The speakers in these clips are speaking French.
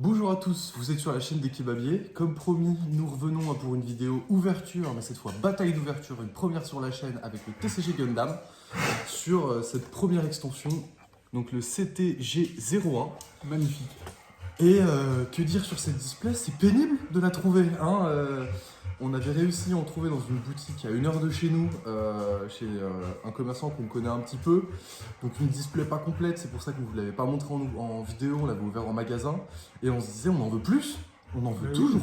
Bonjour à tous, vous êtes sur la chaîne des Kebabiers. Comme promis, nous revenons pour une vidéo ouverture, mais cette fois bataille d'ouverture, une première sur la chaîne avec le TCG Gundam sur cette première extension, donc le CTG01. Magnifique. Et que dire sur cette display? C'est pénible de la trouver, hein. On avait réussi à en trouver dans une boutique à 1 heure de chez nous, chez un commerçant qu'on connaît un petit peu. Donc une display pas complète, c'est pour ça que vous ne l'avez pas montré en vidéo, on l'avait ouvert en magasin. Et on se disait, on en veut plus, on en veut toujours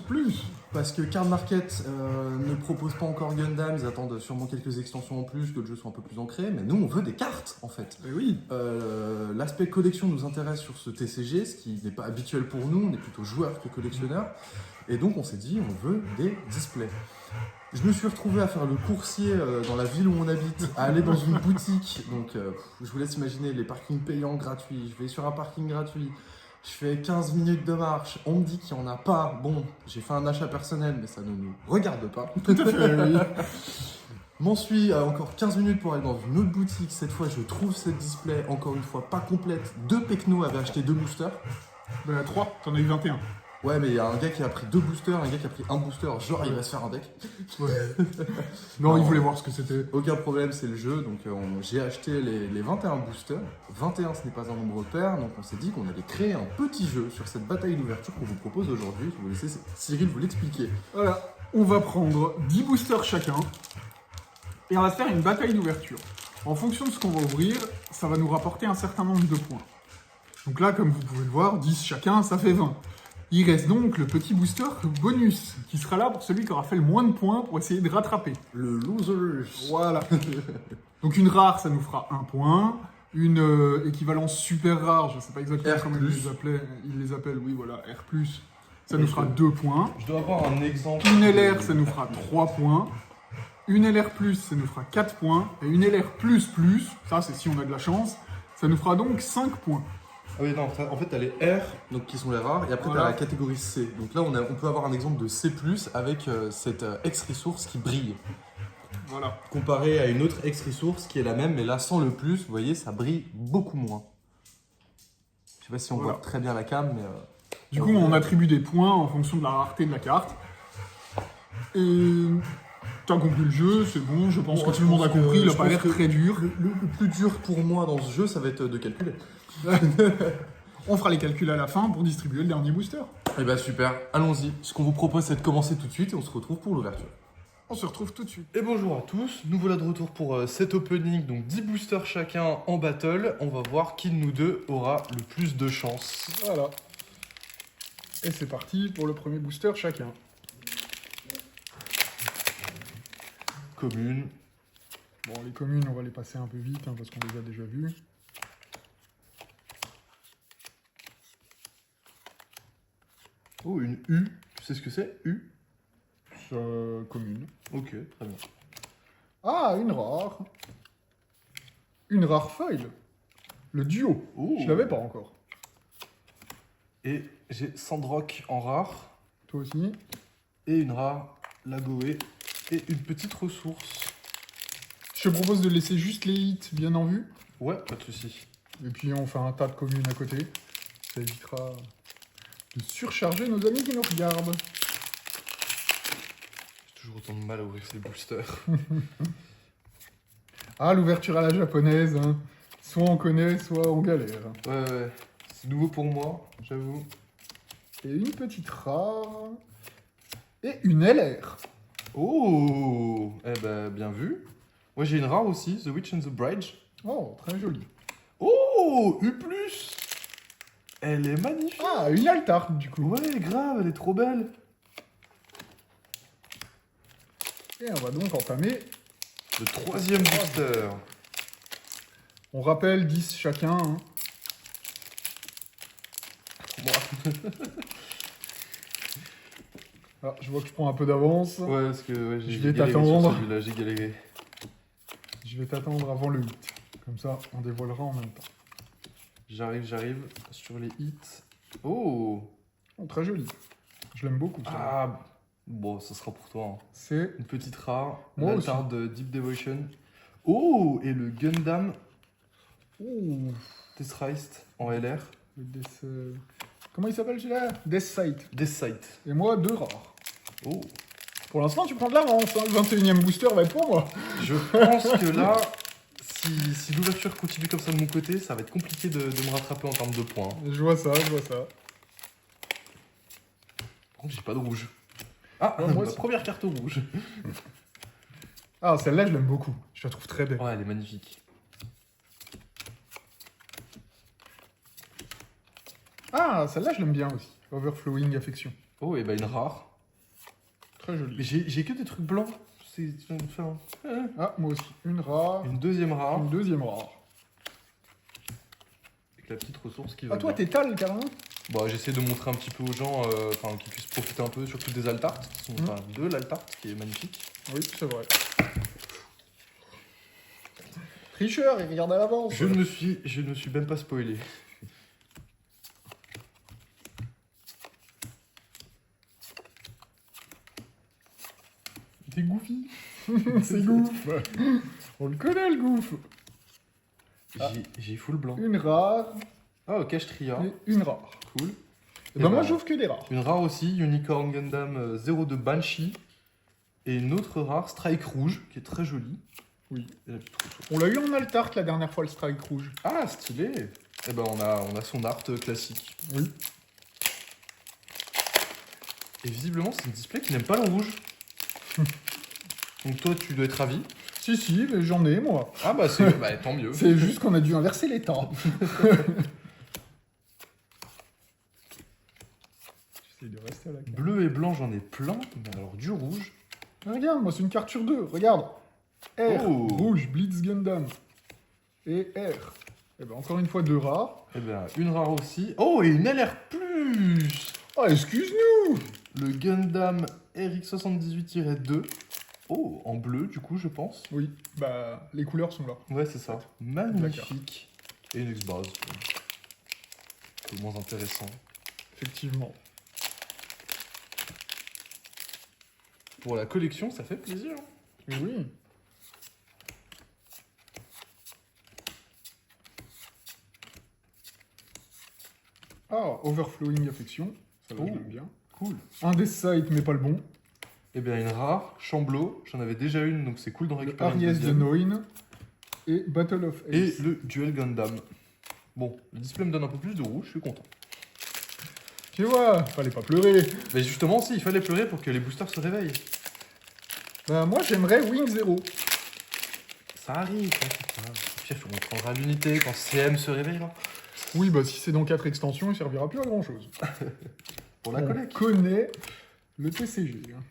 plus. Parce que Card Market ne propose pas encore Gundam, ils attendent sûrement quelques extensions en plus, que le jeu soit un peu plus ancré. Mais nous, on veut des cartes, en fait. Mais oui. L'aspect collection nous intéresse sur ce TCG, ce qui n'est pas habituel pour nous, on est plutôt joueur que collectionneur. Et donc on s'est dit, on veut des displays. Je me suis retrouvé à faire le coursier dans la ville où on habite, à aller dans une boutique. Donc je vous laisse imaginer les parkings payants gratuits. Je vais sur un parking gratuit, je fais 15 minutes de marche, on me dit qu'il n'y en a pas. Bon, j'ai fait un achat personnel, mais ça ne nous regarde pas. Tout à fait, oui. M'ensuit encore 15 minutes pour aller dans une autre boutique. Cette fois, je trouve cette display, encore une fois, pas complète. 2 Pecno avaient acheté 2 boosters. Ben, 3, t'en as eu 21. Ouais, mais il y a un gars qui a pris 2 boosters, un gars qui a pris 1 booster, genre il va se faire un deck. Ouais. Non, il voulait voir ce que c'était. Aucun problème, c'est le jeu. Donc j'ai acheté les 21 boosters. 21, ce n'est pas un nombre pair, donc on s'est dit qu'on allait créer un petit jeu sur cette bataille d'ouverture qu'on vous propose aujourd'hui. Je vais vous laisser Cyril vous l'expliquer. Voilà, on va prendre 10 boosters chacun et on va se faire une bataille d'ouverture. En fonction de ce qu'on va ouvrir, ça va nous rapporter un certain nombre de points. Donc là, comme vous pouvez le voir, 10 chacun, ça fait 20. Il reste donc le petit booster bonus, qui sera là pour celui qui aura fait le moins de points pour essayer de rattraper. Le loser. Voilà. Donc une rare, ça nous fera 1 point. Une équivalence super rare, je ne sais pas exactement R+. comment ils les appellent, oui voilà, R+, ça nous fera 2 points. Je dois avoir un exemple. Une LR, ça nous fera 3 points. Une LR+, ça nous fera 4 points. Et une LR++, ça c'est si on a de la chance, ça nous fera donc 5 points. Ah oui, non, en fait, t'as les R, donc qui sont les rares, et après Voilà. t'as la catégorie C. Donc là, on peut avoir un exemple de C+, avec cette X-Resource qui brille. Voilà. Comparé à une autre X-Resource qui est la même, mais là, sans le plus, vous voyez, ça brille beaucoup moins. Je sais pas si on Voilà. voit très bien la cam, mais... Du coup, on attribue des points en fonction de la rareté de la carte. Et t'as compris le jeu, c'est bon, je pense que tout le monde a compris, il a pas l'air très dur. Le plus dur pour moi dans ce jeu, ça va être de calculer. On fera les calculs à la fin pour distribuer le dernier booster. Eh ben super, allons-y. Ce qu'on vous propose, c'est de commencer tout de suite et on se retrouve pour l'ouverture. On se retrouve tout de suite. Et bonjour à tous, nous voilà de retour pour cet opening, donc 10 boosters chacun en battle. On va voir qui de nous deux aura le plus de chance. Voilà. Et c'est parti pour le premier booster chacun. Commune. Bon, les communes, on va les passer un peu vite, hein, parce qu'on les a déjà vues. Oh, une U. Tu sais ce que c'est? U? Commune. Ok, très bien. Ah, une rare. Une rare foil. Le duo. Oh. Je l'avais pas encore. Et j'ai Sandrock en rare. Toi aussi. Et une rare Lagoé. Et une petite ressource. Je te propose de laisser juste les hits bien en vue. Ouais, pas de soucis. Et puis on fait un tas de communes à côté. Ça évitera de surcharger nos amis qui nous regardent. J'ai toujours autant de mal à ouvrir ces boosters. Ah, l'ouverture à la japonaise. Hein. Soit on connaît, soit on galère. Ouais. C'est nouveau pour moi, j'avoue. Et une petite rare. Et une LR. Oh. Eh ben, bien vu. Moi, j'ai une rare aussi, The Witch and the Bridge. Oh, très joli. Oh, U+. Elle est magnifique. Ah, une Altart du coup. Ouais, grave, elle est trop belle. Et on va donc entamer. Le troisième booster. On rappelle 10 chacun. Hein. Ah, je vois que je prends un peu d'avance. Ouais, parce que ouais, Je j'ai vais galéré t'attendre. sur celui-là, j'ai galéré. Je vais t'attendre avant le hit. Comme ça, on dévoilera en même temps. J'arrive sur les hits. Oh. Oh, très joli. Je l'aime beaucoup. Ça. Ah. Bon, ça sera pour toi. Hein. C'est Une petite rare. Moi Une aussi. Altart de Deep Devotion. Oh, et le Gundam ouh, Tessreist en LR. le Comment il s'appelle celui-là? Death Sight. Des sites. Et moi, 2 rares. Oh. Pour l'instant, tu prends de l'avance. Hein. Le 21e booster va être pour moi. Je pense que là, si l'ouverture continue comme ça de mon côté, ça va être compliqué de me rattraper en termes de points. Je vois ça, je vois ça. Par contre, j'ai pas de rouge. Ah, Ouais, moi ma aussi. première carte rouge. Ah, celle-là, je l'aime beaucoup. Je la trouve très belle. Ouais, elle est magnifique. Ah, celle-là, je l'aime bien aussi. Overflowing Affection. Oh, et bah une rare. Très Mais jolie. j'ai que des trucs blancs. C'est enfin, Ah, moi aussi. Une rare. une deuxième rare. Une deuxième rare. Avec la petite ressource qui va Ah, toi, bien. t'es tal, carrément? Bon, j'essaie de montrer un petit peu aux gens, enfin, qu'ils puissent profiter un peu, surtout des altarts. Enfin, de l'altart, qui est magnifique. Oui, c'est vrai. Tricheur, il regarde à l'avance. Je ne me suis même pas spoilé. T'es goofy. C'est Goof. On le connaît, le Goof. Ah. J'ai full blanc. Une rare Ah, ok, Tria. et une rare. Cool. Et ben moi, ben, j'ouvre que des rares. Une rare aussi, Unicorn Gundam 02 Banshee. Et une autre rare, Strike Rouge, qui est très jolie. Oui. Et la petite ressource. On l'a eu en altart la dernière fois, le Strike Rouge. Ah, stylé. Eh ben, on a son art classique. Oui. Et visiblement, c'est une display qui n'aime pas le rouge. Donc toi, tu dois être ravi. Si, mais j'en ai, moi. Ah bah, c'est bah, tant mieux. C'est juste qu'on a dû inverser les temps. J'essaie de rester à la carte. Bleu et blanc, j'en ai plein. Mais alors, du rouge. Regarde, moi, c'est une carte sur 2. Regarde. R, Oh. rouge, Blitz Gundam. Et R. Et ben encore une fois, 2 rares. Eh ben, une rare aussi. Oh, et une LR+. Oh, excuse-nous. Le Gundam RX78-2. Oh, en bleu, du coup, je pense. Oui, bah, les couleurs sont là. Ouais, c'est ça. Magnifique. Et une X-Base. Un peu moins intéressant. Effectivement. Pour la collection, ça fait plaisir. Mais oui. Ah, Overflowing Affection. Ça va, je Oh. l'aime bien. Cool. Un des sites, mais pas le bon. Eh bien, une rare, Chambleau. J'en avais déjà une, donc c'est cool d'en Le récupérer une Aries de deuxième. Noin. Et Battle of Et Ace. le Duel Gundam. Bon, le display me donne un peu plus de rouge, je suis content. Tu vois, fallait pas pleurer. Mais justement, si, il fallait pleurer pour que les boosters se réveillent. Bah, moi, j'aimerais Wing Zero. Ça arrive, t'inquiète pas. Au pire, on prendra l'unité quand CM se réveillera. Oui, bah, si c'est dans 4 extensions, il servira plus à grand chose. Pour la On collecte. connaît le TCG. hein.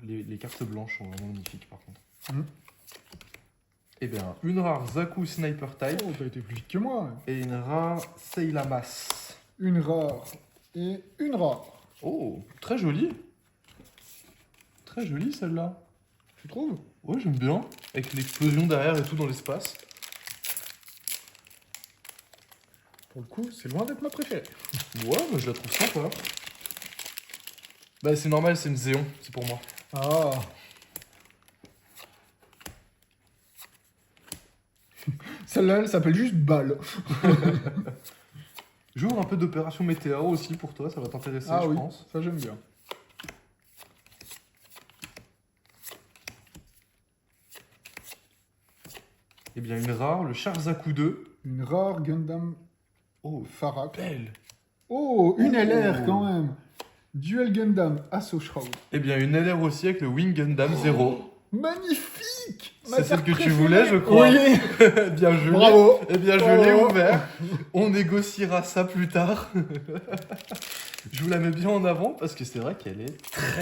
Les cartes blanches sont vraiment magnifiques, par contre. Mhm. Eh bien, une rare Zaku Sniper Type Oh, t'as été plus vite que moi. et une rare Seilamas. Une rare et une rare. Oh, très jolie. Très jolie, celle-là. Tu trouves? Ouais, j'aime bien. Avec l'explosion derrière et tout dans l'espace. Pour le coup, c'est loin d'être ma préférée. Ouais, mais je la trouve sympa. Bah, c'est normal, c'est une Zéon, c'est pour moi. Ah. Celle-là, elle s'appelle juste Balle. J'ouvre un peu d'opération météo aussi pour toi, ça va t'intéresser, Ah je oui, pense. ça j'aime bien. Eh bien, une rare, le Charzaku 2. Une rare Gundam Oh, Farak. belle. Oh, une Oh. LR quand même. Duel Gundam Asso Shroud. Eh bien, une LR aussi avec le Wing Gundam 0. Magnifique. Ma C'est celle carte que tu préférée. voulais, je crois. Oui. Bien, je l'ai. Bravo. Eh bien, je l'ai Bravo. ouvert. On négociera ça plus tard. Je vous la mets bien en avant parce que c'est vrai qu'elle est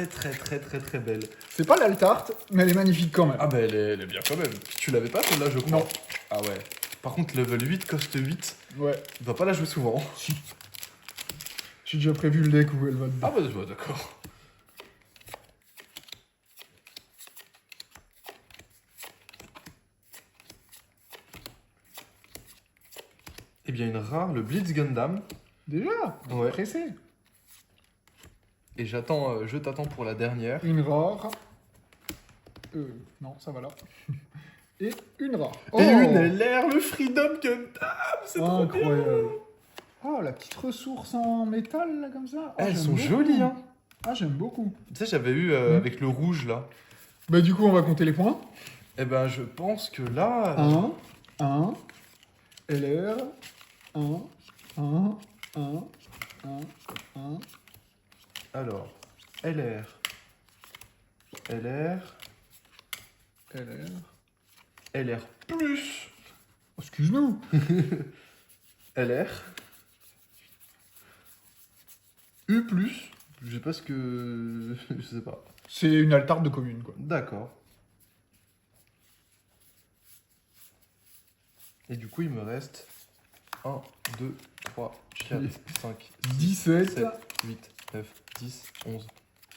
très belle. C'est pas l'Altart, mais elle est magnifique quand même. Ah bah elle est bien quand même. Tu l'avais pas celle-là, je crois. Non. Ah ouais. Par contre, level 8 coste 8. Ouais. Tu vas pas la jouer souvent. J'ai déjà prévu le deck où elle va dedans. Ah bah d'accord. Eh bien, une rare, le Blitz Gundam. Déjà. Ouais. Pressé. Et j'attends, je t'attends pour la dernière. Une rare. Non, ça va là. Et une rare. Et une LR, le Freedom Gundam, c'est trop bien. Incroyable. Oh, la petite ressource en métal, là, comme ça. Oh, Elles j'aime sont beaucoup. jolies, hein. Ah, j'aime beaucoup. Tu sais, j'avais eu avec le rouge, là. Bah, du coup, on va compter les points. Eh ben, je pense que là... 1, LR, 1, 1. Alors, LR, LR plus, Excuse-nous. LR, U plus, je sais pas ce que... je sais pas. C'est une altarde de commune, quoi. D'accord. Et du coup, il me reste 1, 2, 3, 4, 5, 17. 7, 8, 9, 10, 11,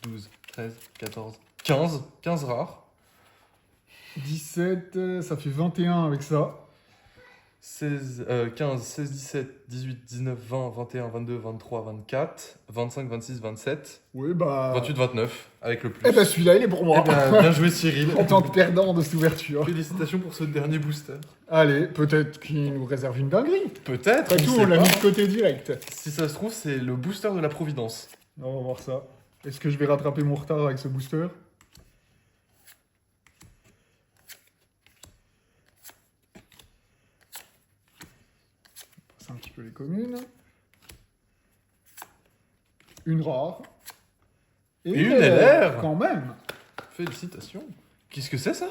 12, 13, 14, 15. 15 rares. 17, ça fait 21 avec ça. 15, 16, 17, 18, 19, 20, 21, 22, 23, 24, 25, 26, 27, Oui, bah... 28, 29, avec le plus. Eh bah, celui-là, il est pour moi. Eh ben, bien joué Cyril. En tant que perdant de cette ouverture. Félicitations pour ce dernier booster. Allez, peut-être qu'il nous réserve une dinguerie. Peut-être, Après tout, sait on l'a pas. mis de côté direct. Si ça se trouve, c'est le booster de la Providence. On va voir ça. Est-ce que je vais rattraper mon retard avec ce booster? Un petit peu les communes. Une rare. Et une LR. Quand même. Félicitations. Qu'est-ce que c'est ça?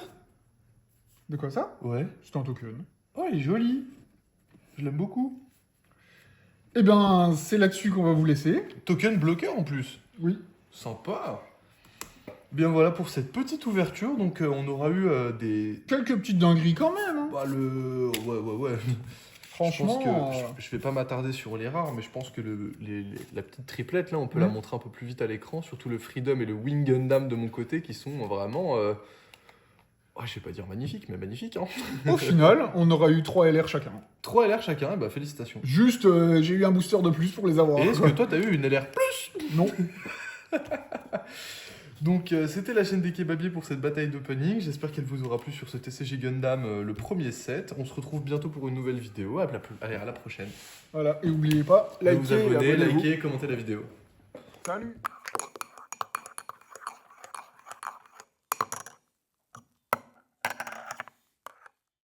De quoi ça? Ouais. C'est un token. Oh, il est joli. Je l'aime beaucoup. Eh ben, c'est là-dessus qu'on va vous laisser. Token bloqueur en plus. Oui. Sympa. Bien voilà pour cette petite ouverture. Donc on aura eu des... Quelques petites dingueries quand même. Hein. Bah le... Ouais. Franchement, Je pense que je vais pas m'attarder sur les rares, mais je pense que la petite triplette, là, on peut la montrer un peu plus vite à l'écran. Surtout le Freedom et le Wing Gundam de mon côté, qui sont vraiment... je vais pas dire magnifiques, mais magnifiques. Hein. au final, on aura eu 3 LR chacun. 3 LR chacun, et bah félicitations. Juste, j'ai eu un booster de plus pour les avoir. Et est-ce que toi, t'as eu une LR plus? Non. Donc c'était la chaîne des kebabiers pour cette bataille d'opening. J'espère qu'elle vous aura plu sur ce TCG Gundam, le premier set. On se retrouve bientôt pour une nouvelle vidéo. Allez, à la prochaine. Voilà, et n'oubliez pas, Vous likez, abonner, abonnez-vous. likez, commentez la vidéo. Salut.